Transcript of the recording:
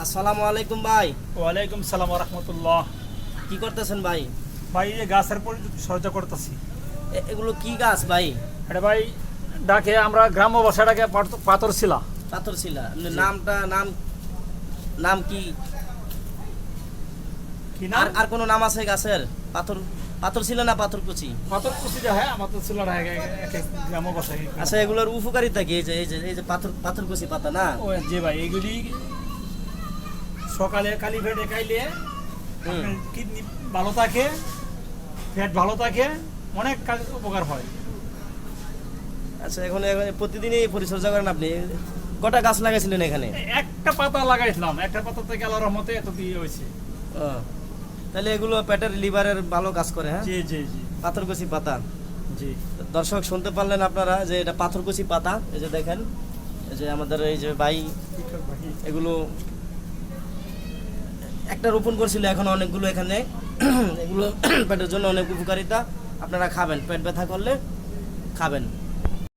আসসালামু আলাইকুম ভাই। ওয়ালাইকুম সালাম ওয়া রাহমাতুল্লাহ। কি করতেছেন ভাই? ভাই এই গাছের পরিচর্যা করতেছি। এগুলো কি গাছ ভাই? এটা ভাই ডাকে আমরা গ্রাম্য ভাষাটাকে পাথর শিলা। পাথর শিলা। নাম নাম কি? কি আর নাম? আর কোনো নাম আছে গাছের? পাথর পাথর শিলা না পাথর কুচি? পাথর কুচিটা হ্যাঁ আমাদের শিলাটা গ্রাম্য ভাষায়। আচ্ছা, এগুলোর উপকারিতা কি? এই যে পাথর কুচি পাতা না? ও যে ভাই এগুলি সকালে কালি ফেটে খাইলে কিডনি ভালো থাকে, পেট ভালো থাকে, অনেক কাজ উপকার হয়। আচ্ছা, এখন প্রতিদিনই পরিচর্যা করেন আপনি? কটা গাছ লাগাইছিলেন এখানে? একটা পাতা লাগাইছিলাম, একটা পাতা থেকে আল্লাহর রহমতে এত দিয়ে হয়েছে। ও, তাহলে এগুলো পেটের লিভারের ভালো কাজ করে? হ্যাঁ, জি জি জি পাথরকুচি পাতা। জি। দর্শক শুনতে পারলেন আপনারা যে এটা পাথরকুচি পাতা। এই যে দেখেন, এই যে আমাদের এই যে ভাই এগুলো একটা রোপণ করছিল, এখন অনেকগুলো এখানে। এগুলো পেটের জন্য অনেক উপকারিতা। আপনারা খাবেন, পেট ব্যথা করলে খাবেন।